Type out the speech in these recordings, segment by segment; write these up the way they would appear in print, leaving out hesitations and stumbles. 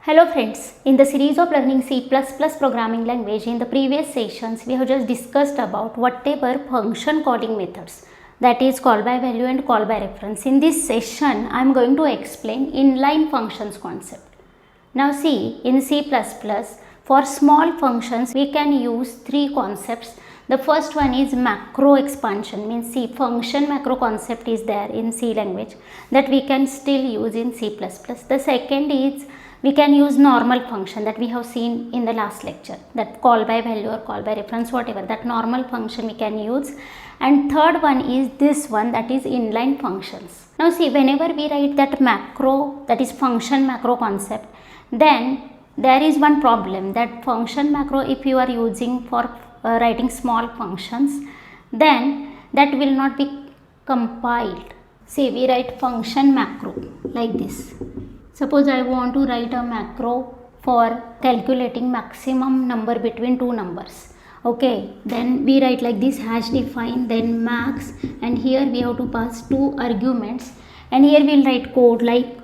Hello friends, in the series of learning C++ programming language, in the previous sessions we have just discussed about whatever function calling methods, that is call by value and call by reference. In this session I am going to explain inline functions concept. Now see, in C++ for small functions we can use three concepts. The first one is macro expansion, means C function macro concept is there in C language that we can still use in C++. The second is we can use normal function that we have seen in the last lecture, that call by value or call by reference, whatever, that normal function we can use. And third one is this one, that is inline functions. Now see, whenever we write that macro, that is function macro concept, then there is one problem, that function macro if you are using for writing small functions, then that will not be compiled. See, we write function macro like this. Suppose I want to write a macro for calculating maximum number between two numbers. Okay, then we write like this, hash define, then max, and here we have to pass two arguments, and here we will write code like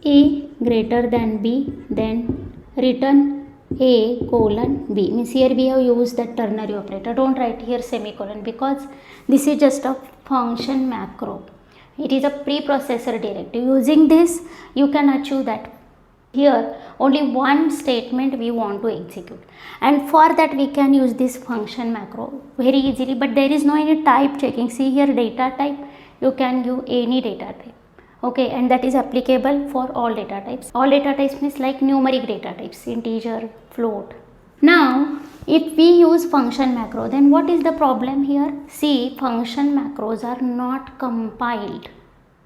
a greater than b, then return a colon b, means here we have used that ternary operator. Don't write here semicolon because this is just a function macro. It is a preprocessor directive. Using this you can achieve that. Here only one statement we want to execute, and for that we can use this function macro very easily, but there is no any type checking. See here, data type, you can give any data type. Okay, and that is applicable for all data types. All data types means like numeric data types, integer, float. Now if we use function macro, then what is the problem here? See, function macros are not compiled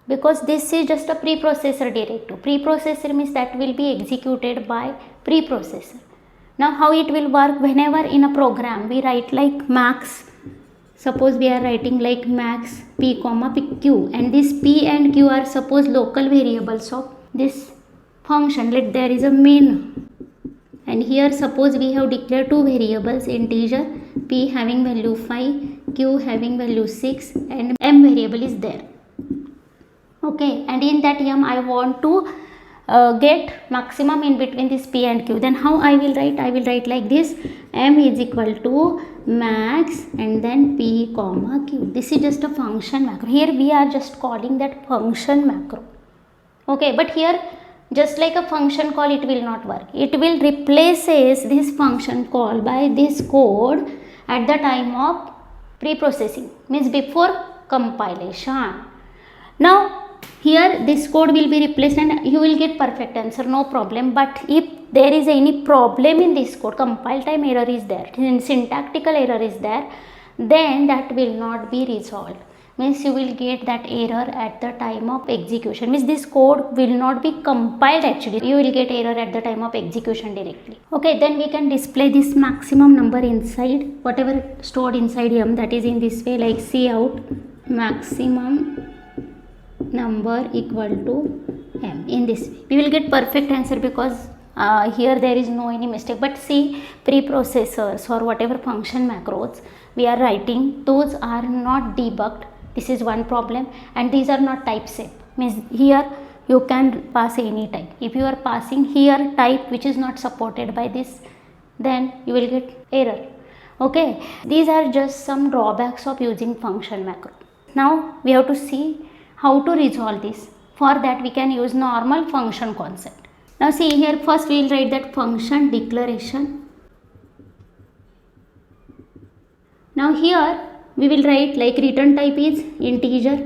because this is just a preprocessor directive. Preprocessor means that will be executed by preprocessor. Now how it will work? Whenever in a program we write like max, suppose we are writing like max p comma q, and this p and q are suppose local variables of this function. Let there is a main, and here suppose we have declared two variables, integer p having value 5, q having value 6, and m variable is there. Okay, and in that m I want to get maximum in between this p and q. Then how I will write? I will write like this, m is equal to max and then p comma q. This is just a function macro. Here we are just calling that function macro. Okay, but here just like a function call it will not work. It will replaces this function call by this code at the time of pre-processing, means before compilation. Now here this code will be replaced and you will get perfect answer, no problem. But if there is any problem in this code, compile time error is there, syntactical error is there, then that will not be resolved. Means you will get that error at the time of execution. Means this code will not be compiled actually. You will get error at the time of execution directly. Okay, then we can display this maximum number inside, whatever stored inside m, that is in this way, like cout maximum number equal to m. In this way we will get perfect answer because here there is no any mistake. But see, preprocessors or whatever function macros we are writing, those are not debugged. This is one problem, and these are not type safe. Means here you can pass any type. If you are passing here type which is not supported by this, then you will get error. Okay, these are just some drawbacks of using function macro. Now we have to see how to resolve this. For that we can use normal function concept. Now see here, first we will write that function declaration. Now here we will write like return type is integer,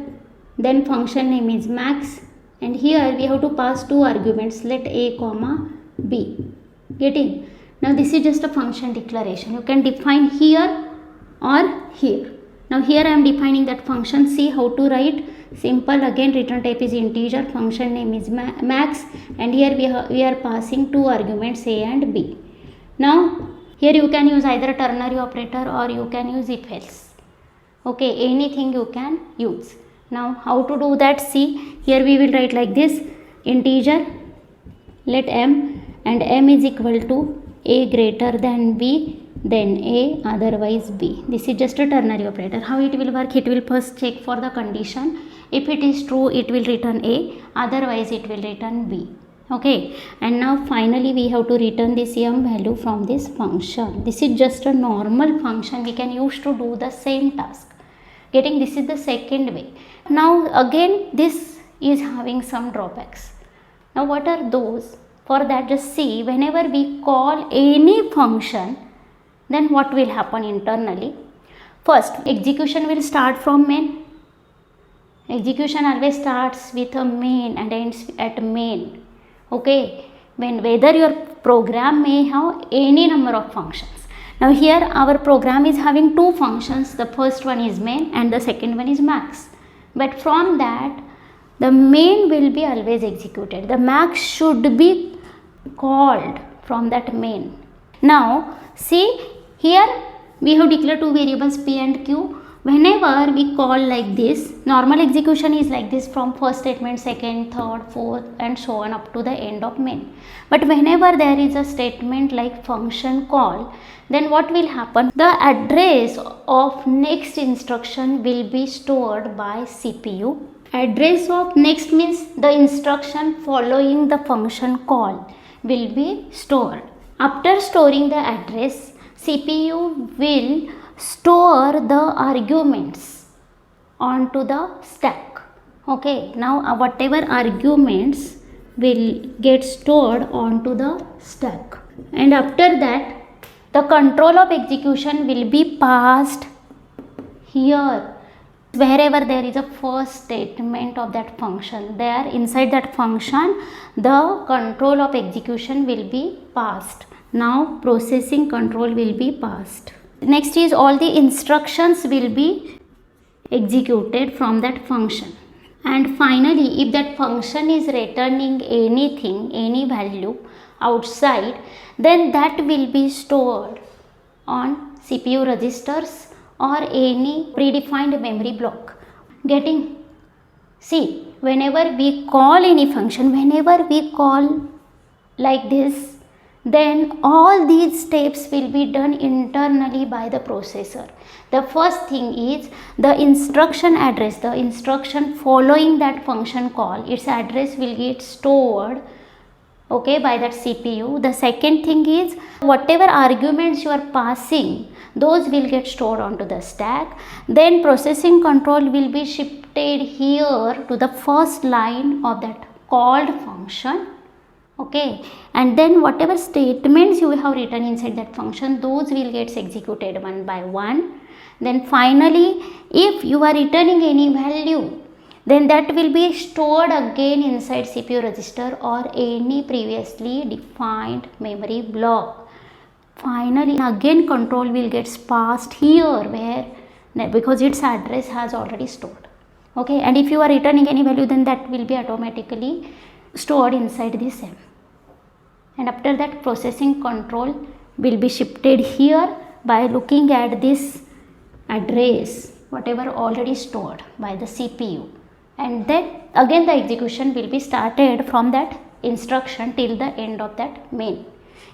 then function name is max, and here we have to pass two arguments, let a comma b. Getting? Now this is just a function declaration. You can define here or here. Now here I am defining that function. See how to write. Simple again, return type is integer, function name is max, and here we are passing two arguments a and b. Now here you can use either ternary operator or you can use if else. Okay, anything you can use. Now how to do that? See, here we will write like this, integer let m, and m is equal to a greater than b, then a otherwise b. This is just a ternary operator. How it will work? It will first check for the condition. If it is true it will return a, otherwise it will return b. Okay, and now finally we have to return this m value from this function. This is just a normal function we can use to do the same task. Getting, this is the second way. Now again this is having some drawbacks. Now what are those? For that, just see, whenever we call any function, then what will happen internally? First, execution will start from main. Execution always starts with a main and ends at main. Okay, whether your program may have any number of functions. Now here our program is having two functions. The first one is main and the second one is max. But from that, the main will be always executed. The max should be called from that main. Now see, here we have declared two variables p and q. Whenever we call like this, normal execution is like this from first statement, second, third, fourth and so on up to the end of main. But whenever there is a statement like function call, then what will happen? The address of next instruction will be stored by CPU. Address of next means the instruction following the function call will be stored. After storing the address, CPU will store the arguments onto the stack. Okay, now whatever arguments will get stored onto the stack, and after that the control of execution will be passed here. Wherever there is a first statement of that function, there inside that function the control of execution will be passed. Now processing control will be passed. Next is all the instructions will be executed from that function. And finally, if that function is returning anything, any value outside, then that will be stored on CPU registers or any predefined memory block. Getting? See, whenever we call any function, whenever we call like this, then all these steps will be done internally by the processor. The first thing is the instruction address, the instruction following that function call, its address will get stored, okay, by that CPU. The second thing is whatever arguments you are passing, those will get stored onto the stack. Then processing control will be shifted here to the first line of that called function. Okay, and then whatever statements you have written inside that function, those will get executed one by one. Then finally, if you are returning any value, then that will be stored again inside CPU register or any previously defined memory block. Finally, again control will get passed here where, because its address has already stored. Okay, and if you are returning any value, then that will be automatically stored inside this M. And after that, processing control will be shifted here by looking at this address, whatever already stored by the CPU. And then again the execution will be started from that instruction till the end of that main.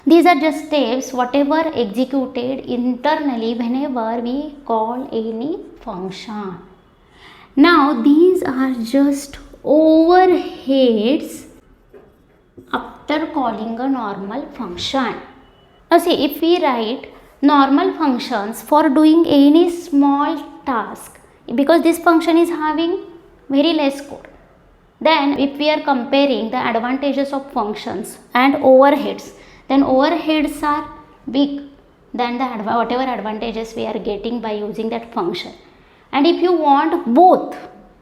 These are just steps whatever executed internally whenever we call any function. Now these are just overheads after calling a normal function. Now see, if we write normal functions for doing any small task, because this function is having very less code, then if we are comparing the advantages of functions and overheads, then overheads are big than the whatever advantages we are getting by using that function. And if you want both,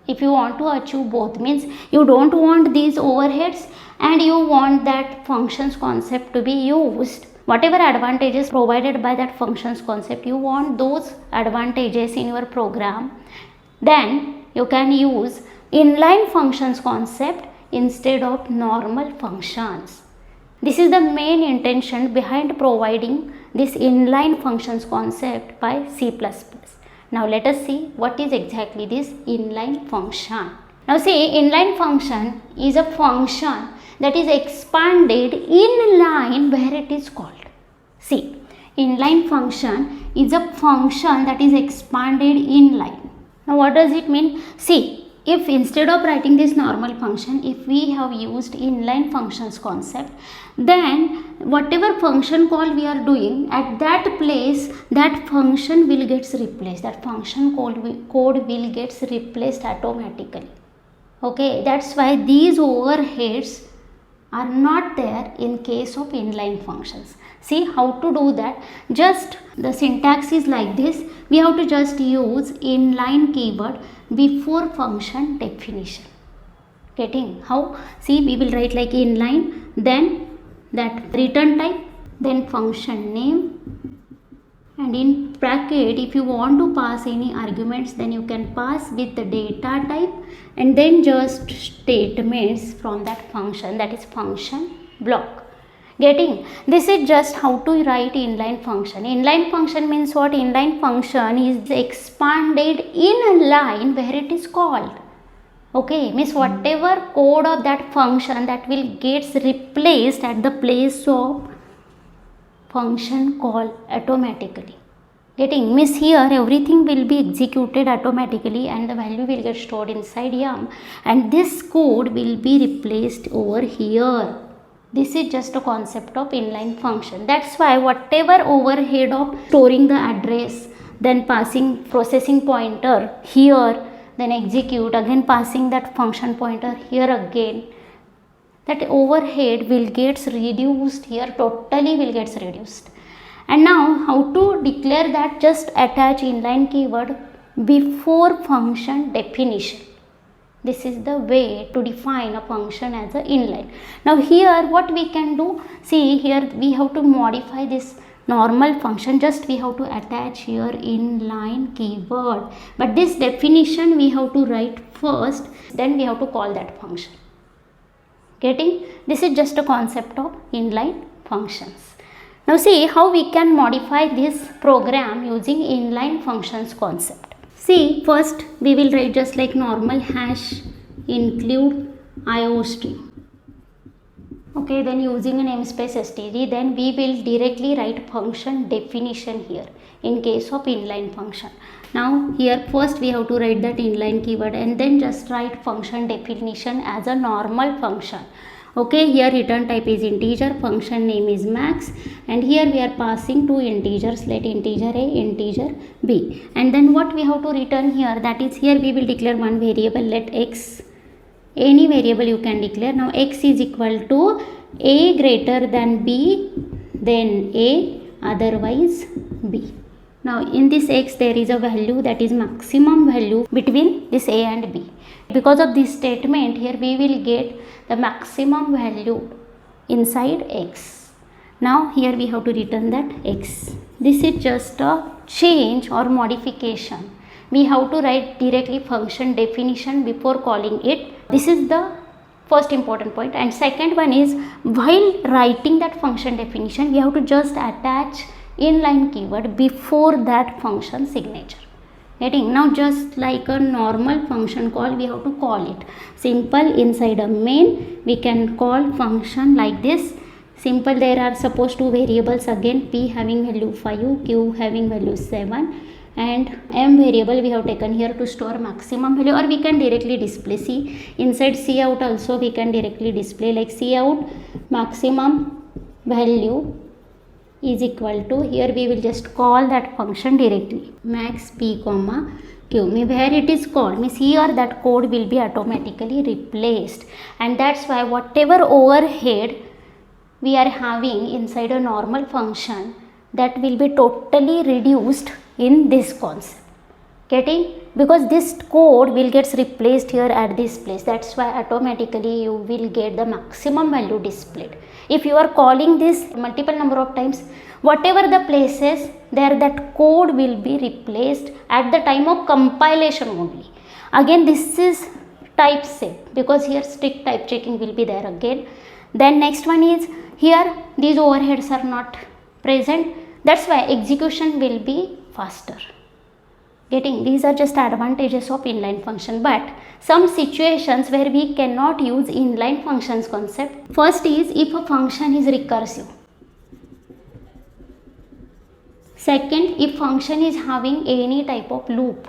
if you want to achieve both, means you don't want these overheads and you want that functions concept to be used, whatever advantages provided by that functions concept, you want those advantages in your program, then you can use inline functions concept instead of normal functions. This is the main intention behind providing this inline functions concept by C++. Now let us see what is exactly this inline function. Now see, inline function is a function that is expanded in line where it is called. See, inline function is a function that is expanded in line. Now what does it mean? See, if instead of writing this normal function, if we have used inline functions concept, then whatever function call we are doing at that place, that function will gets replaced, that function code will gets replaced automatically. Okay, that's why these overheads are not there in case of inline functions. See how to do that. Just the syntax is like this. We have to just use inline keyword before function definition. Getting how? See, we will write like inline, then that return type, then function name, and in bracket if you want to pass any arguments, then you can pass with the data type, and then just statements from that function, that is function block. Getting? This is just how to write inline function. Inline function means what? Inline function is expanded in a line where it is called. Okay, means whatever code of that function that will gets replaced at the place of function call automatically. Getting? Means here everything will be executed automatically and the value will get stored inside yum, and this code will be replaced over here. This is just a concept of inline function. That's why whatever overhead of storing the address, then passing processing pointer here, then execute, again passing that function pointer here again, that overhead will gets reduced here, totally will gets reduced. And now how to declare that? Just attach inline keyword before function definition. This is the way to define a function as a inline. Now here what we can do, see here we have to modify this normal function, just we have to attach here inline keyword, but this definition we have to write first, then we have to call that function. Getting? This is just a concept of inline functions. Now see how we can modify this program using inline functions concept. See, first we will write just like normal hash include IOString. Okay, then using a namespace std, then we will directly write function definition here in case of inline function. Now here first we have to write that inline keyword and then just write function definition as a normal function. Okay, here return type is integer, function name is max, and here we are passing two integers, let integer a, integer b, and then what we have to return here, that is here we will declare one variable, let x, any variable you can declare. Now x is equal to a greater than b, then a, otherwise b. Now in this x there is a value, that is maximum value between this a and b. Because of this statement here we will get the maximum value inside x. Now here we have to return that x. This is just a change or modification. We have to write directly function definition before calling it. This is the first important point. And second one is, while writing that function definition, we have to just attach inline keyword before that function signature. Getting? Now just like a normal function call, we have to call it simple. Inside a main we can call function like this. Simple, there are suppose two variables again, p having value 5, q having value 7, and m variable we have taken here to store maximum value, or we can directly display. See, inside cout also we can directly display like cout maximum value is equal to, here we will just call that function directly, max p comma q. Where it is called means here that code will be automatically replaced, and that's why whatever overhead we are having inside a normal function, that will be totally reduced in this concept. Getting? Because this code will gets replaced here at this place, that's why automatically you will get the maximum value displayed. If you are calling this multiple number of times, whatever the places there, that code will be replaced at the time of compilation only. Again this is type safe, because here strict type checking will be there again. Then next one is, here these overheads are not present, that's why execution will be faster. Getting? These are just advantages of inline function, but some situations where we cannot use inline functions concept. First is if a function is recursive. Second, if function is having any type of loop.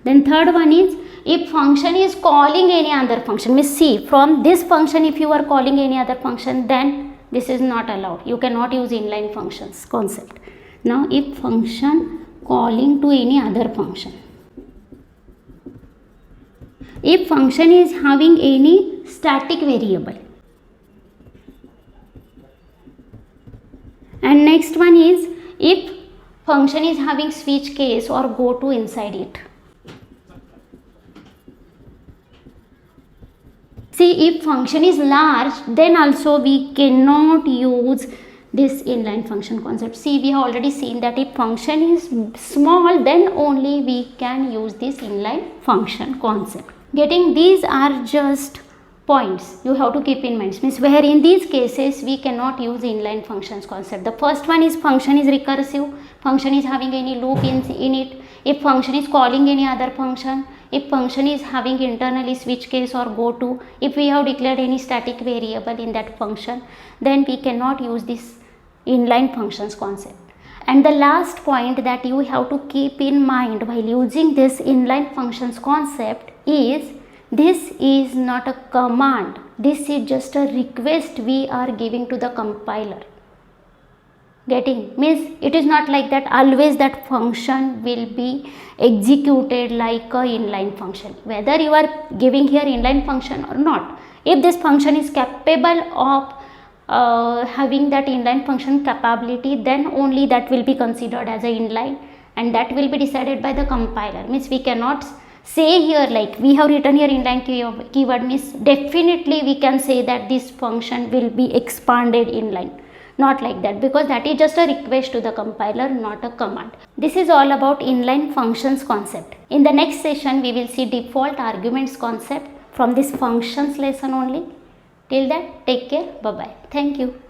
Then third one is if function is calling any other function, means see from this function if you are calling any other function, then this is not allowed. You cannot use inline functions concept. Now if function calling to any other function, if function is having any static variable, and next one is if function is having switch case or go to inside it. See, if function is large, then also we cannot use this inline function concept. See, we have already seen that if function is small, then only we can use this inline function concept. Getting these are just points you have to keep in mind, means where in these cases we cannot use inline functions concept. The first one is function is recursive, function is having any loop in it, if function is calling any other function, if function is having internally switch case or go to, if we have declared any static variable in that function, then we cannot use this inline functions concept. And the last point that you have to keep in mind while using this inline functions concept is this is not a command, this is just a request we are giving to the compiler. Getting? Means it is not like that always that function will be executed like a inline function, whether you are giving here inline function or not. If this function is capable of having that inline function capability, then only that will be considered as a inline, and that will be decided by the compiler. Means we cannot say here like we have written here inline keyword, means definitely we can say that this function will be expanded inline. Not like that, because that is just a request to the compiler, not a command. This is all about inline functions concept. In the next session we will see default arguments concept from this functions lesson only. Till that, take care. Bye bye. Thank you.